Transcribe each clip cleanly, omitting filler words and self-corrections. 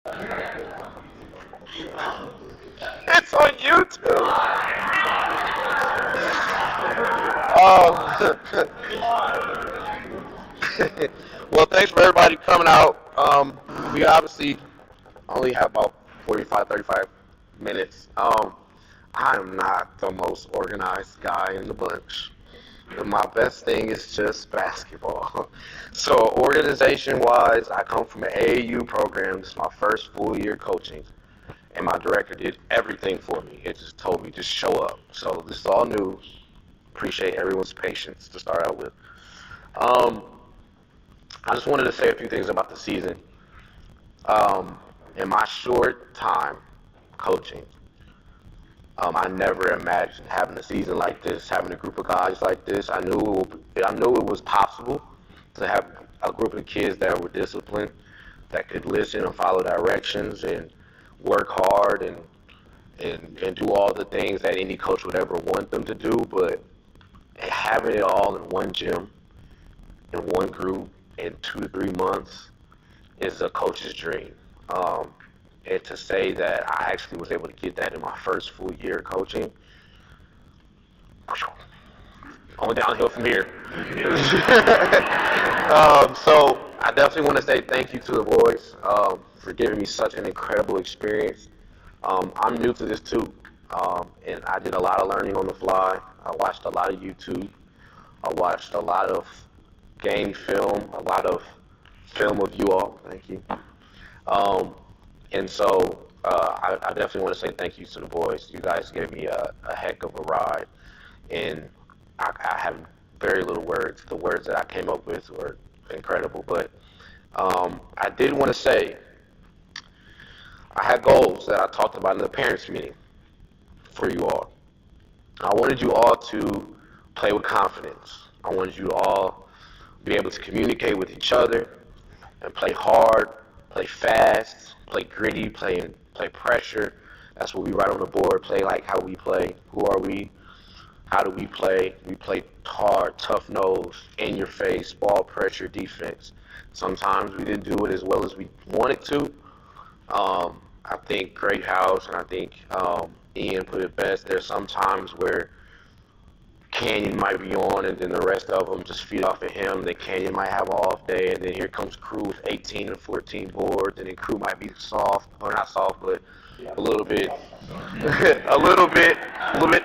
It's on YouTube. Um, well, thanks for everybody coming out. We obviously only have about 45, 35 minutes. I am not the most organized guy in the bunch. My best thing is just basketball. So organization-wise, I come from an AAU program. This is my first full year coaching, and my director did everything for me. It just told me just show up. So this is all new. Appreciate everyone's patience to start out with. Um, I just wanted to say a few things about the season. In my short time coaching, I never imagined having a season like this, having a group of guys like this. I knew it was possible to have a group of kids that were disciplined, that could listen and follow directions and work hard and do all the things that any coach would ever want them to do. But having it all in one gym, in one group, in 2 to 3 months is a coach's dream. And to say that I actually was able to get that in my first full year of coaching, only downhill from here. So I definitely want to say thank you to the boys for giving me such an incredible experience. I'm new to this too, and I did a lot of learning on the fly. I watched a lot of YouTube. I watched a lot of game film, a lot of film of you all. Thank you. And so I definitely want to say thank you to the boys. You guys gave me a heck of a ride, and I have very little words. The words that I came up with were incredible. But I did want to say I had goals that I talked about in the parents' meeting for you all. I wanted you all to play with confidence. I wanted you to all be able to communicate with each other and play hard, play fast, play gritty, play pressure. That's what we write on the board. Play like how we play. Who are we? How do we play? We play hard, tough nose, in your face, ball pressure, defense. Sometimes we didn't do it as well as we wanted to. I think Great House and I think Ian put it best. There's some times where Canyon might be on, and then the rest of them just feed off of him. Then Canyon might have an off day, and then here comes Crew with 18 and 14 boards, and then Crew might be soft, or not soft, but a little bit, a little bit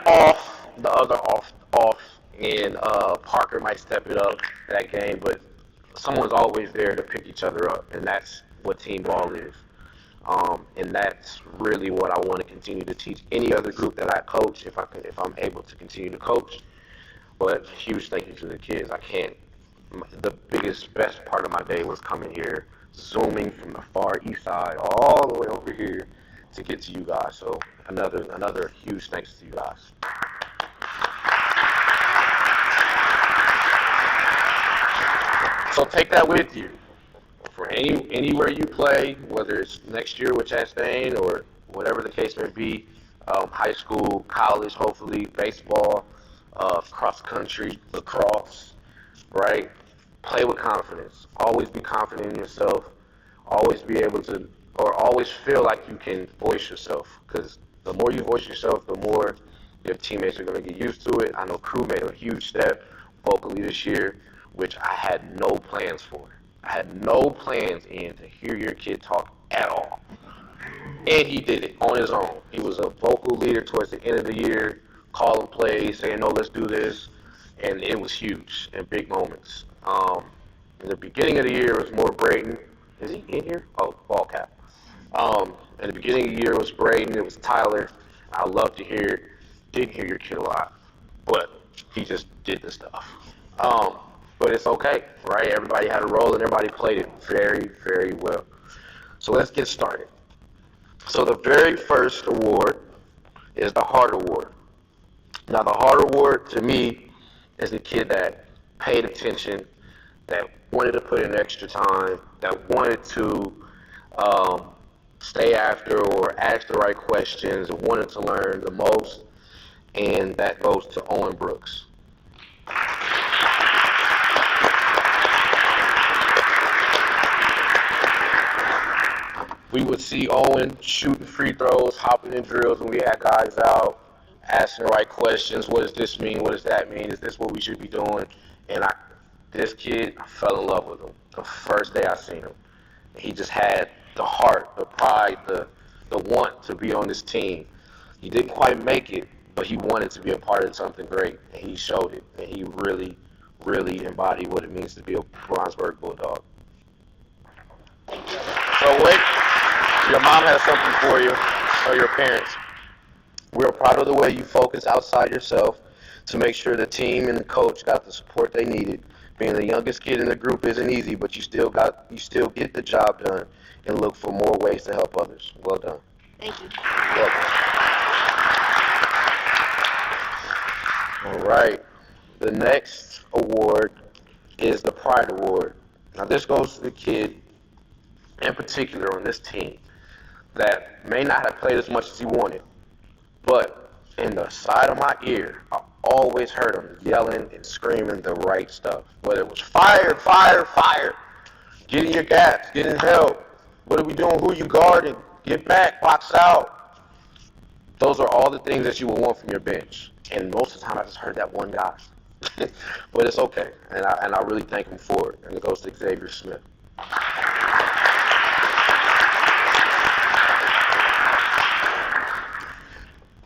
off. The other off, and Parker might step it up that game, but someone's always there to pick each other up, and that's what team ball is. And that's really what I want to continue to teach any other group that I coach, if I'm able to continue to coach. But huge thank you to the kids. The best part of my day was coming here, zooming from the far east side all the way over here to get to you guys. So another huge thanks to you guys. So take that with you for anywhere you play, whether it's next year with Chastain or whatever the case may be, high school, college, hopefully, baseball, cross country, lacrosse, right? Play with confidence. Always be confident in yourself. Always be able to, or always feel like you can voice yourself. Because the more you voice yourself, the more your teammates are going to get used to it. I know Crew made a huge step vocally this year, which I had no plans for. I had no plans in to hear your kid talk at all. And he did it on his own. He was a vocal leader towards the end of the year, calling plays, saying, no, let's do this. And it was huge in big moments. In the beginning of the year, it was more Braden. Is he in here? Oh, ball cap. In the beginning of the year, it was Braden. It was Tyler. I love to hear, didn't hear your kid a lot, but he just did the stuff. But it's okay, right? Everybody had a role and everybody played it very, very well. So let's get started. So the very first award is the Heart Award. Now the Heart Award to me is the kid that paid attention, that wanted to put in extra time, that wanted to stay after or ask the right questions, and wanted to learn the most, and that goes to Owen Brooks. we would see Owen shooting free throws, hopping in drills, and we had guys out asking the right questions. What does this mean? What does that mean? Is this what we should be doing? And this kid, I fell in love with him the first day I seen him. He just had the heart, the pride, the want to be on this team. He didn't quite make it, but he wanted to be a part of something great, and he showed it. And he really, really embodied what it means to be a Brownsburg Bulldog. So wait, your mom has something for you, or your parents. We're proud of the way you focus outside yourself to make sure the team and the coach got the support they needed. Being the youngest kid in the group isn't easy, but you still get the job done and look for more ways to help others. Well done. Thank you. Welcome. All right. The next award is the Pride Award. Now this goes to the kid in particular on this team that may not have played as much as he wanted, but in the side of my ear, I always heard him yelling and screaming the right stuff. Whether it was fire, fire, fire, get in your gaps, get in help, what are we doing, who are you guarding, get back, box out. Those are all the things that you would want from your bench. And most of the time I just heard that one guy. But it's okay, and I really thank him for it. And it goes to Xavier Smith.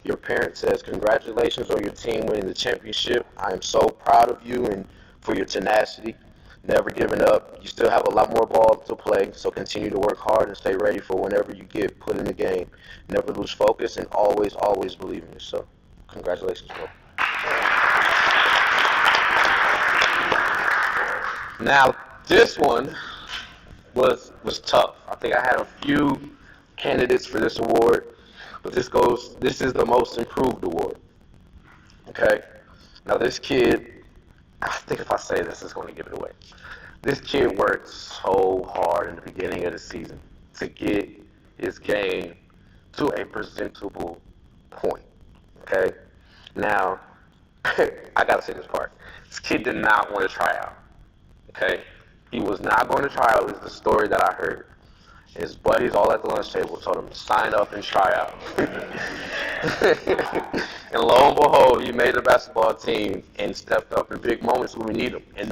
Your parent says, congratulations on your team winning the championship. I am so proud of you and for your tenacity, never giving up. You still have a lot more ball to play, so continue to work hard and stay ready for whenever you get put in the game. Never lose focus and always, always believe in yourself. Congratulations, bro. Now, this one was tough. I think I had a few candidates for this award. But this is the most improved award. Okay? Now this kid, I think if I say this, it's going to give it away. This kid worked so hard in the beginning of the season to get his game to a presentable point. Okay? Now, I got to say this part. This kid did not want to try out. Okay? He was not going to try out, is the story that I heard. His buddies all at the lunch table told him to sign up and try out. And lo and behold, he made the basketball team and stepped up in big moments when we need him. In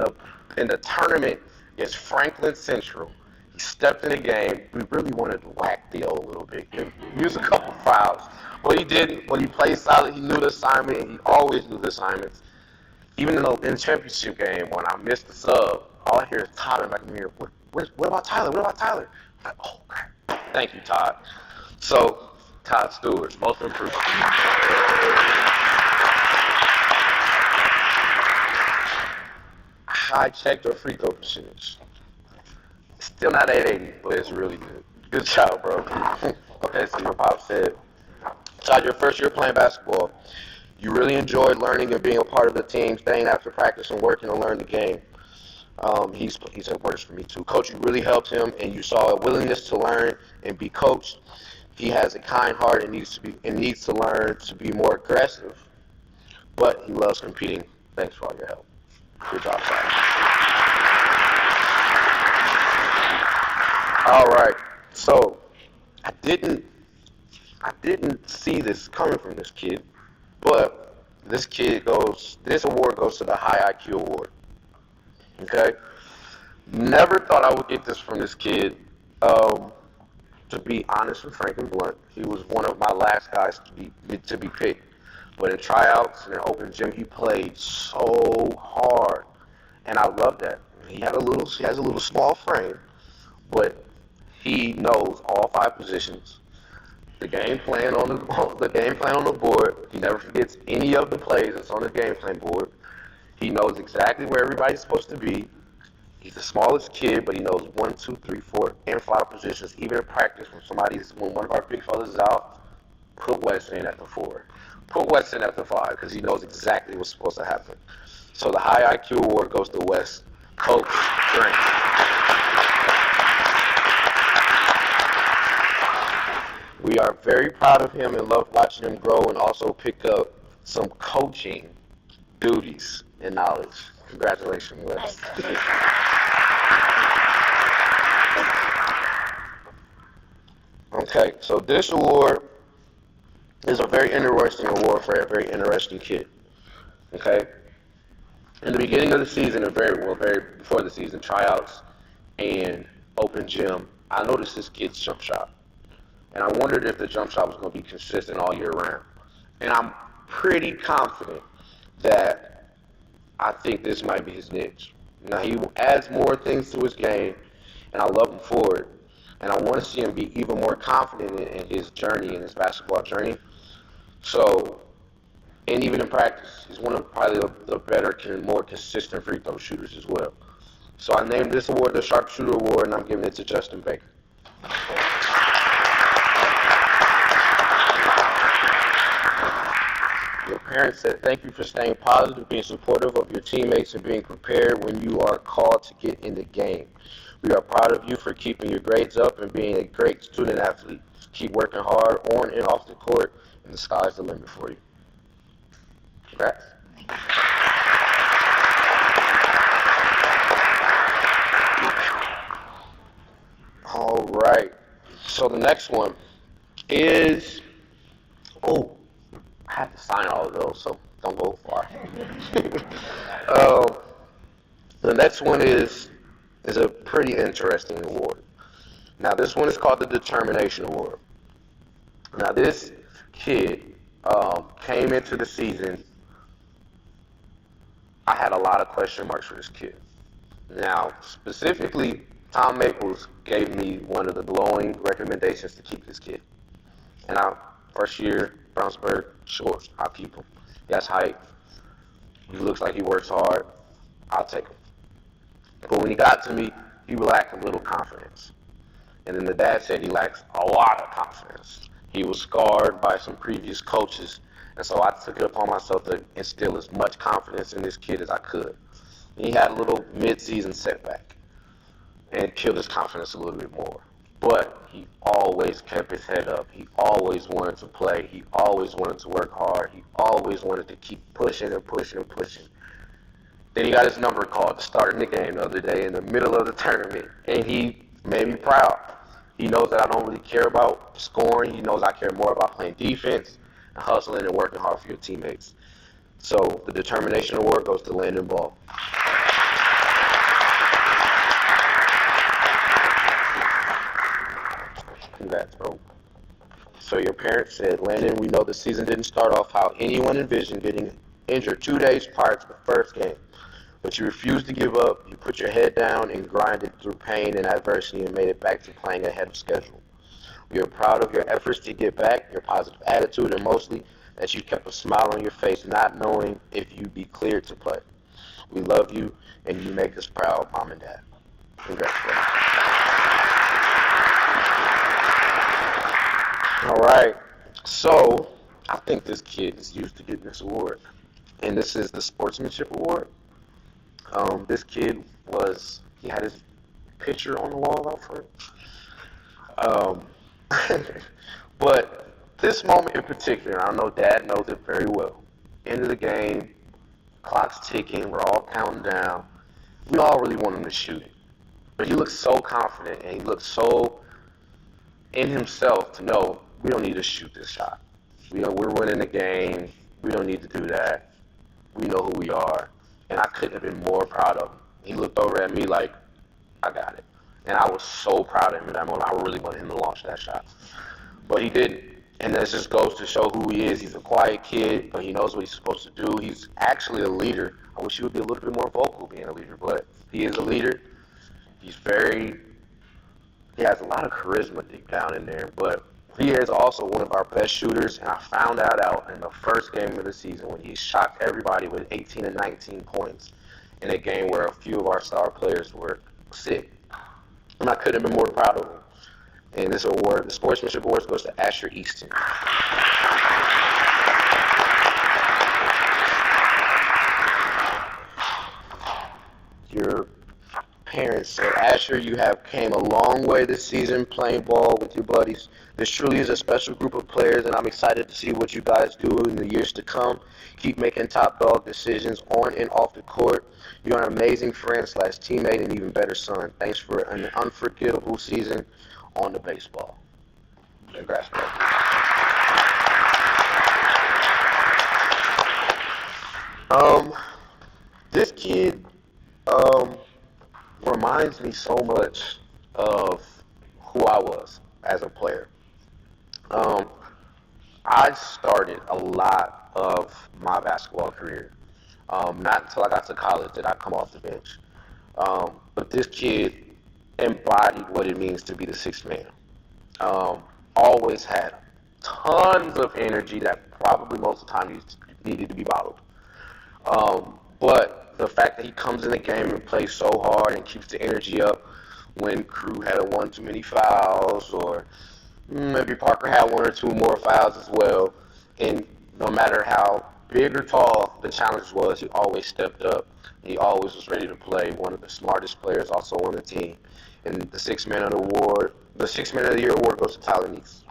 the tournament, it's Franklin Central. He stepped in the game. We really wanted to whack Theo a little bit. He used a couple fouls. But he didn't. When he played solid, he knew the assignment, and he always knew the assignments. Even in the championship game, when I missed the sub, all I hear is Todd in the back of the mirror. What about Tyler? What about Tyler? Like, oh, crap. Thank you, Todd. So, Todd Stewart, most improved. I checked your free throw percentage. Still not 880, but it's really good. Good job, bro. Okay, so your pop said, Todd, your first year playing basketball, you really enjoyed learning and being a part of the team, staying after practice and working to learn the game. He said words for me too. Coach, you really helped him, and you saw a willingness to learn and be coached. He has a kind heart and needs to learn to be more aggressive, but he loves competing. Thanks for all your help. Good job, Todd. All right. So I didn't see this coming from this kid, but this award goes to the High IQ Award. Okay? Never thought I would get this from this kid. To be honest and frank and blunt, he was one of my last guys to be picked. But in tryouts and in open gym, he played so hard, and I love that. He has a little small frame, but he knows all 5 positions. The game plan on the board. He never forgets any of the plays that's on the game plan board. He knows exactly where everybody's supposed to be. He's the smallest kid, but he knows 1, 2, 3, 4, and 5 positions. Even in practice, when one of our big fellas is out, put Wes in at the 4. Put Wes in at the 5, because he knows exactly what's supposed to happen. So the High IQ Award goes to Wes. Coach Grant. We are very proud of him and love watching him grow and also pick up some coaching duties and knowledge. Congratulations, Wes. Okay, so this award is a very interesting award for a very interesting kid. Okay, in the beginning of the season, or very before the season, tryouts and open gym, I noticed this kid's jump shot, and I wondered if the jump shot was going to be consistent all year round. And I'm pretty confident that I think this might be his niche. Now he adds more things to his game, and I love him for it. And I want to see him be even more confident in his journey, in his basketball journey. So, and even in practice, he's one of probably the better, more consistent free throw shooters as well. So I named this award the Sharpshooter Award, and I'm giving it to Justin Baker. Your parents said, thank you for staying positive, being supportive of your teammates, and being prepared when you are called to get in the game. We are proud of you for keeping your grades up and being a great student athlete. Keep working hard on and off the court, and the sky's the limit for you. Congrats. All right. So the next one is, I have to sign all of those, so don't go far. The next one is a pretty interesting award. Now, this one is called the Determination Award. Now, this kid came into the season. I had a lot of question marks for this kid. Now, specifically, Tom Maples gave me one of the glowing recommendations to keep this kid. And first year, Brownsburg, sure, I'll keep him. He has height. He looks like he works hard. I'll take him. But when he got to me, he lacked a little confidence. And then the dad said he lacks a lot of confidence. He was scarred by some previous coaches. And so I took it upon myself to instill as much confidence in this kid as I could. And he had a little mid-season setback and killed his confidence a little bit more. But he always kept his head up. He always wanted to play. He always wanted to work hard. He always wanted to keep pushing and pushing and pushing. Then he got his number called to start in the game the other day in the middle of the tournament. And he made me proud. He knows that I don't really care about scoring. He knows I care more about playing defense and hustling and working hard for your teammates. So the Determination Award goes to Landon Ball. Congrats, bro. So your parents said, Landon, we know the season didn't start off how anyone envisioned, getting injured 2 days prior to the first game. But you refused to give up. You put your head down and grinded through pain and adversity and made it back to playing ahead of schedule. We are proud of your efforts to get back, your positive attitude, and mostly that you kept a smile on your face, not knowing if you'd be cleared to play. We love you, and you make us proud, Mom and Dad. Congratulations. All right. So I think this kid is used to getting this award, and this is the Sportsmanship Award. This kid he had his picture on the wall out front. But this moment in particular, I know Dad knows it very well. End of the game, clock's ticking, we're all counting down. We all really want him to shoot it. But he looks so confident, and he looks so in himself to know we don't need to shoot this shot. We're winning the game. We don't need to do that. We know who we are. And I couldn't have been more proud of him. He looked over at me like, I got it. And I was so proud of him in that moment. I really wanted him to launch that shot. But he didn't. And this just goes to show who he is. He's a quiet kid, but he knows what he's supposed to do. He's actually a leader. I wish he would be a little bit more vocal being a leader, but he is a leader. He has a lot of charisma deep down in there, but he is also one of our best shooters, and I found that out in the first game of the season when he shocked everybody with 18 and 19 points in a game where a few of our star players were sick. And I couldn't have been more proud of him. And this award, the Sportsmanship Award, goes to Asher Easton. Your parents said, Asher, you have came a long way this season playing ball with your buddies. This truly is a special group of players, and I'm excited to see what you guys do in the years to come. Keep making top dog decisions on and off the court. You're an amazing friend / teammate and even better son. Thanks for an unforgettable season on the baseball. Congrats, bro. Um, this kid um, reminds me so much of who I was as a player. Um, I started a lot of my basketball career. Not until I got to college did I come off the bench. But this kid embodied what it means to be the sixth man. Um, Always had tons of energy that probably most of the time needed to be bottled. But the fact that he comes in the game and plays so hard and keeps the energy up when crew had a one too many fouls, or maybe Parker had one or two more fouls as well, and no matter how big or tall the challenge was, he always stepped up. He always was ready to play. One of the smartest players also on the team. And the Six Man of the Year award goes to Tyler Neese.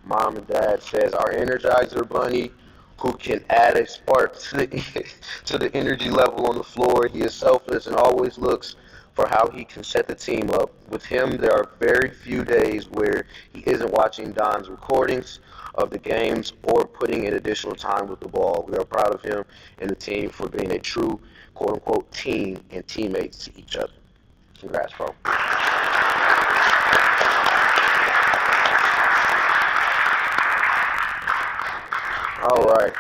Mom and Dad says our Energizer Bunny, who can add a spark to the energy level on the floor. He is selfless and always looks for how he can set the team up. With him, there are very few days where he isn't watching Don's recordings of the games or putting in additional time with the ball. We are proud of him and the team for being a true, quote-unquote, team and teammates to each other. Congrats, bro. All right.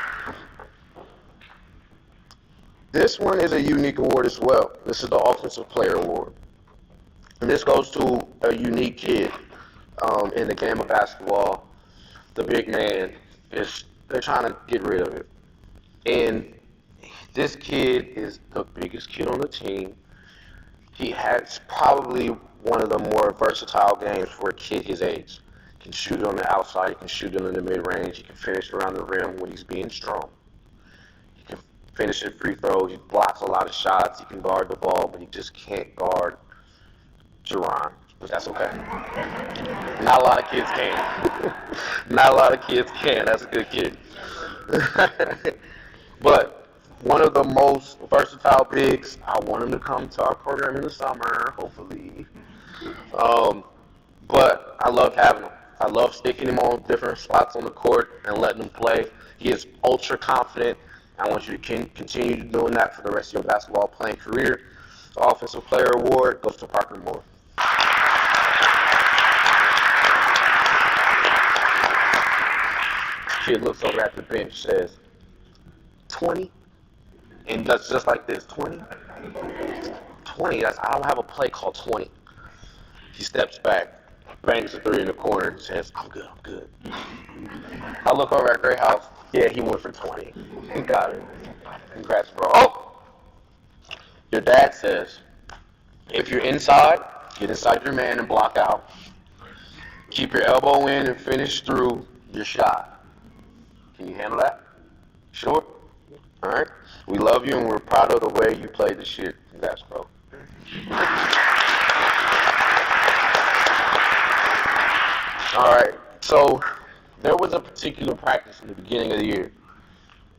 This one is a unique award as well. This is the Offensive Player Award. And this goes to a unique kid in the game of basketball. The big man they're trying to get rid of it. And this kid is the biggest kid on the team. He has probably one of the more versatile games for a kid his age. He can shoot it on the outside, he can shoot it in the mid-range, he can finish around the rim when he's being strong. He can finish at free throws, he blocks a lot of shots, he can guard the ball, but he just can't guard Jerron. But that's okay. Not a lot of kids can. Not a lot of kids can. That's a good kid. But one of the most versatile bigs, I want him to come to our program in the summer, hopefully. But I love having him. I love sticking him on different spots on the court and letting him play. He is ultra confident. I want you to continue doing that for the rest of your basketball playing career. The Offensive Player Award goes to Parker Moore. Kid looks over at the bench, says, 20? And does just like this, 20? 20, I don't have a play called 20. He steps back, bangs the three in the corner, and says, I'm good. I look over at Gray House. Yeah, he went for 20. He got it. Congrats, bro. Oh! Your dad says, if you're inside, get inside your man and block out. Keep your elbow in and finish through your shot. Can you handle that? Sure? All right. We love you and we're proud of the way you played this year. Congrats, bro. All right. So there was a particular practice in the beginning of the year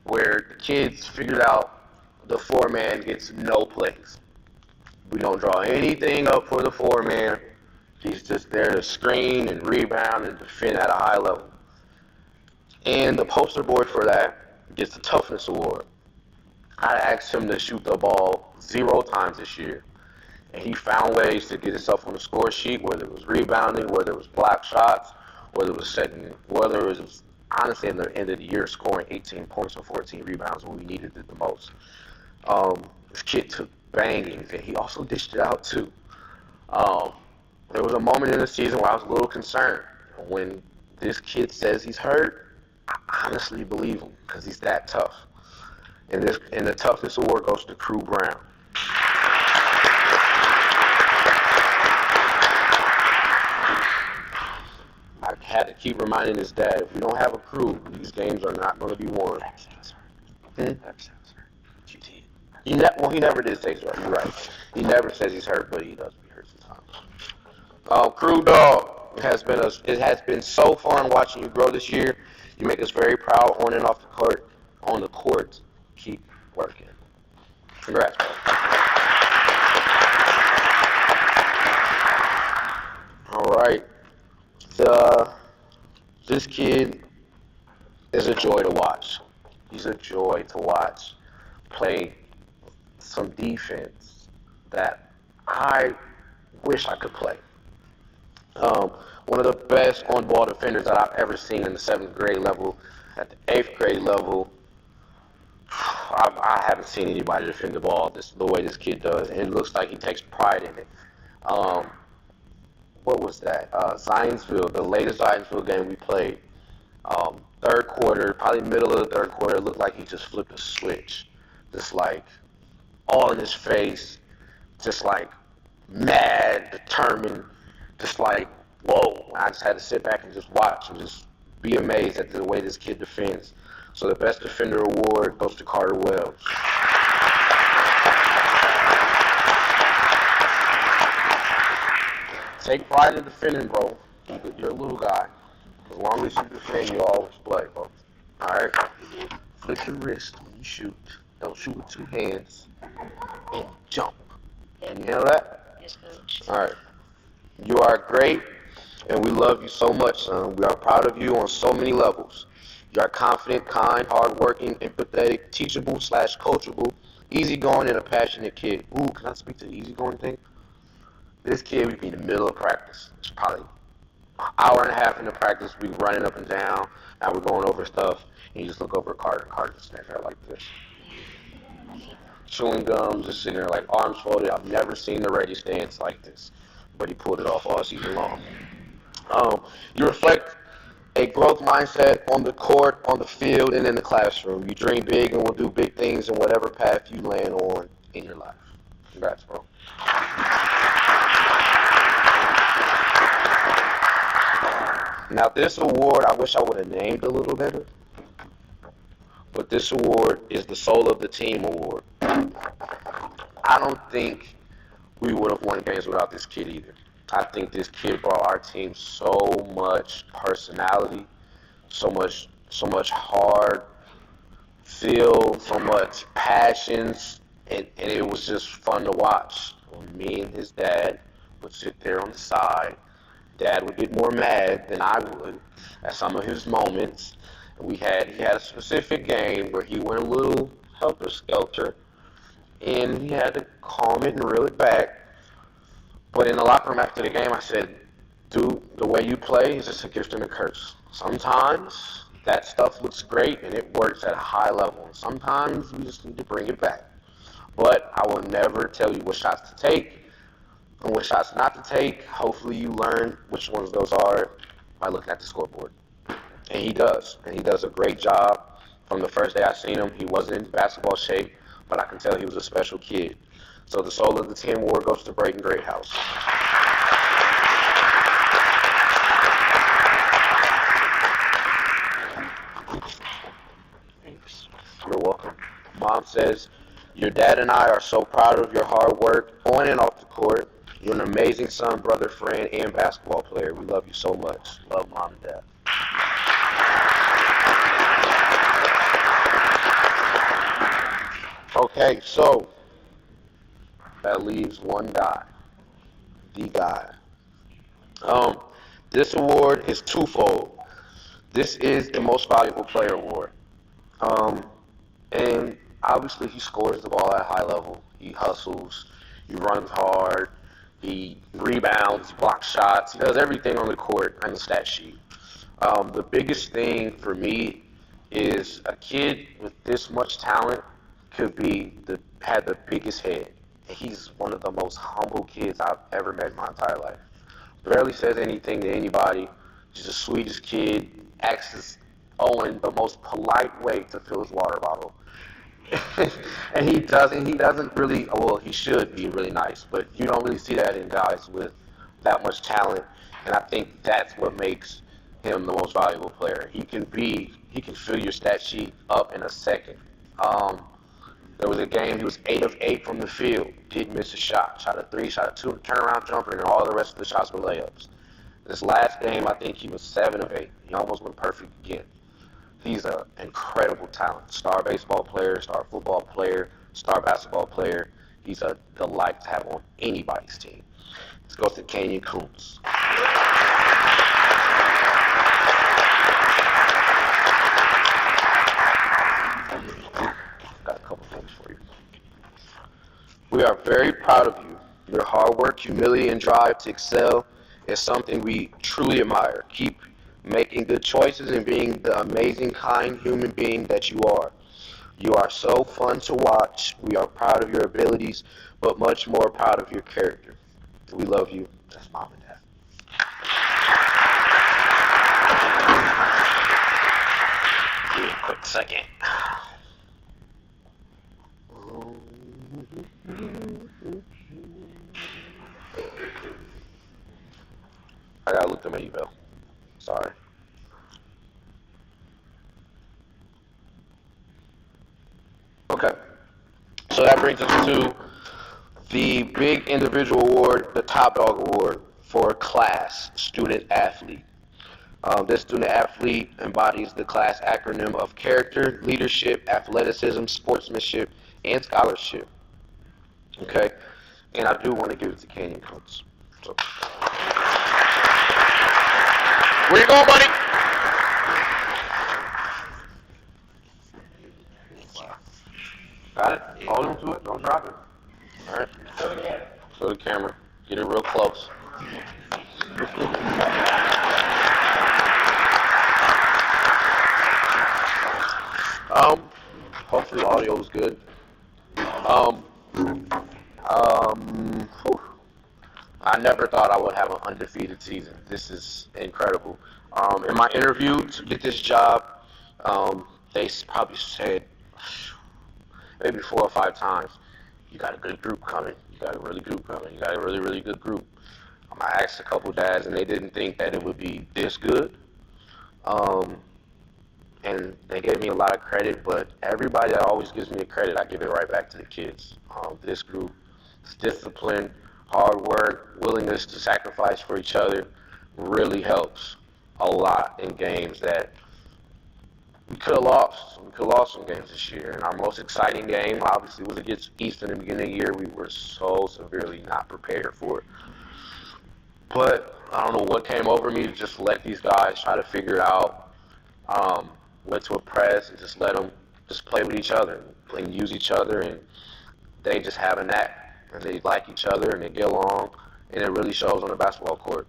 where the kids figured out the four-man gets no plays. We don't draw anything up for the four-man. He's just there to screen and rebound and defend at a high level. And the poster boy for that gets the toughness award. I asked him to shoot the ball 0 times this year. And he found ways to get himself on the score sheet, whether it was rebounding, whether it was block shots, whether it was honestly in the end of the year scoring 18 points or 14 rebounds when we needed it the most. This kid took bangings, and he also dished it out too. There was a moment in the season where I was a little concerned. When this kid says he's hurt, I honestly believe him because he's that tough. And the toughness award goes to Crew Brown. I had to keep reminding his dad, if we don't have a crew, these games are not going to be won. He never did say he's hurt. You're right. He never says he's hurt, but he does be hurt sometimes. Crew Dog, it has been so fun watching you grow this year. You make us very proud on and off the court. On the court, keep working. Congrats, bro. right. The This kid is a joy to watch. He's a joy to watch play some defense that I wish I could play. Um, One of the best on-ball defenders that I've ever seen in the 7th grade level. At the 8th grade level, I haven't seen anybody defend the ball the way this kid does, and it looks like he takes pride in it. Um, what was that? Zionsville, the latest Zionsville game we played. Third quarter, probably middle of the third quarter, it looked like he just flipped a switch. Just like all in his face, just like mad, determined, just like, whoa. I just had to sit back and just watch and just be amazed at the way this kid defends. So the Best Defender Award goes to Carter Wells. Take pride in defending, bro. You're a little guy. As long as you defend, you always play, bro. All right? Flick your wrist when you shoot. Don't shoot with 2 hands. And jump. And you know that? Yes, Coach. All right. You are great, and we love you so much, son. We are proud of you on so many levels. You are confident, kind, hardworking, empathetic, teachable/coachable, easygoing, and a passionate kid. Ooh, can I speak to the easygoing thing? This kid, we'd be in the middle of practice. It's probably an hour and a half into practice. We'd be running up and down. Now we're going over stuff, and you just look over at Carter. Carter just stands there like this. Chewing gum, just sitting there like arms folded. I've never seen the ready stance like this, but he pulled it off all season long. You reflect a growth mindset on the court, on the field, and in the classroom. You dream big and will do big things in whatever path you land on in your life. Congrats, bro. Now, this award, I wish I would have named a little better, but this award is the Soul of the Team Award. I don't think we would have won games without this kid either. I think this kid brought our team so much personality, so much hard feel, so much passions, and it was just fun to watch. When me and his dad would sit there on the side. Dad would get more mad than I would at some of his moments. And he had a specific game where he went a little helter-skelter, and he had to calm it and reel it back. But in the locker room after the game, I said, dude, the way you play is just a gift and a curse. Sometimes that stuff looks great and it works at a high level. And sometimes we just need to bring it back. But I will never tell you what shots to take and what shots not to take. Hopefully you learn which ones those are by looking at the scoreboard. And he does. And he does a great job. From the first day I seen him, he wasn't in basketball shape, but I can tell he was a special kid. So the Soul of the Team Award goes to Brayden Greathouse. Thanks. You're welcome. Mom says, your dad and I are so proud of your hard work on and off the court. You're an amazing son, brother, friend, and basketball player. We love you so much. Love, Mom and Dad. Okay, so that leaves one guy, the guy. This award is twofold. This is the Most Valuable Player Award. And obviously he scores the ball at a high level. He hustles, he runs hard, he rebounds, he blocks shots, he does everything on the court and the stat sheet. The biggest thing for me is a kid with this much talent could had the biggest head. He's one of the most humble kids I've ever met in my entire life. Barely says anything to anybody. He's the sweetest kid. Acts as Owen the most polite way to fill his water bottle. And he doesn't really, well, he should be really nice, but you don't really see that in guys with that much talent. And I think that's what makes him the most valuable player. He can fill your stat sheet up in a second. There was a game, he was 8 of 8 from the field, didn't miss a shot. Shot a 3, shot a 2, turnaround jumper, and all the rest of the shots were layups. This last game, I think he was 7 of 8. He almost went perfect again. He's an incredible talent. Star baseball player, star football player, star basketball player. He's a delight to have on anybody's team. Let's go to Kenyon Coons. We are very proud of you. Your hard work, humility, and drive to excel is something we truly admire. Keep making good choices and being the amazing, kind human being that you are. You are so fun to watch. We are proud of your abilities, but much more proud of your character. We love you. That's mom and dad. Give me a quick second. I gotta look at my email. Sorry. Okay. So that brings us to the big individual award, the Top Dog Award for class student athlete. This student athlete embodies the class acronym of character, leadership, athleticism, sportsmanship, and scholarship. Okay? And I do want to give it to Canyon Coates. So. Where you going, buddy? Got it? Hold on to it. Don't drop it. All right. Show the camera. Get it real close. Hopefully the audio is good. I never thought I would have an undefeated season. This is incredible. In my interview to get this job, they probably said maybe 4 or 5 times, you got a good group coming. You got a really good group coming. You got a really, really good group. I asked a couple dads, and they didn't think that it would be this good. And they gave me a lot of credit, but everybody that always gives me a credit, I give it right back to the kids. This group is discipline, hard work, willingness to sacrifice for each other really helps a lot in games that we could have lost. We could have lost some games this year. And our most exciting game, obviously, was against East in the beginning of the year. We were so severely not prepared for it. But I don't know what came over me to just let these guys try to figure it out. Went to a press and just let them just play with each other and use each other. And they just have a knack. And they like each other and they get along. And it really shows on the basketball court.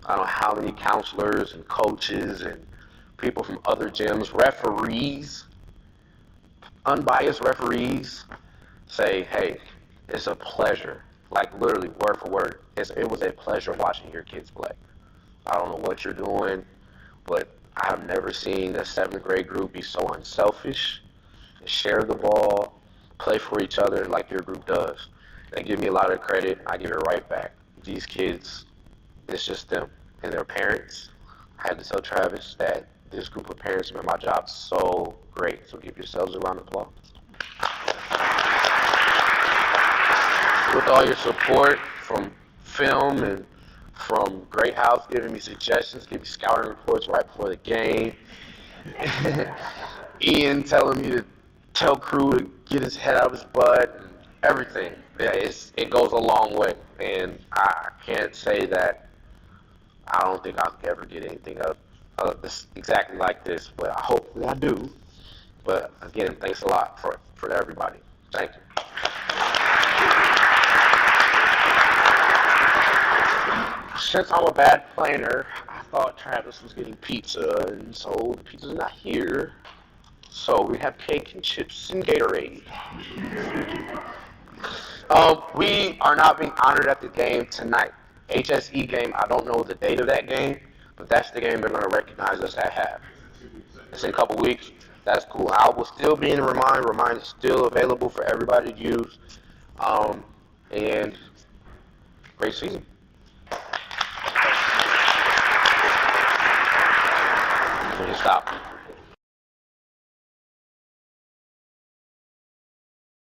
I don't know how many counselors and coaches and people from other gyms, referees, unbiased referees, say, hey, it's a pleasure. Like literally word for word. It was a pleasure watching your kids play. I don't know what you're doing, but I've never seen a 7th grade group be so unselfish, share the ball, play for each other like your group does. They give me a lot of credit. I give it right back. These kids, it's just them and their parents. I had to tell Travis that this group of parents made my job so great. So give yourselves a round of applause. With all your support from film and from Great House giving me suggestions, giving me scouting reports right before the game. Ian telling me to tell Crew to get his head out of his butt and everything. Yeah, it goes a long way. And I can't say that I don't think I'll ever get anything out of this exactly like this, but hopefully I do. But again, thanks a lot for everybody. Thank you. Since I'm a bad planner, I thought Travis was getting pizza, and so the pizza's not here. So we have cake and chips and Gatorade. We are not being honored at the game tonight. HSE game, I don't know the date of that game, but that's the game they're going to recognize us at half. It's in a couple weeks. That's cool. I will still be in Remind. Remind is still available for everybody to use. And great season. Stop.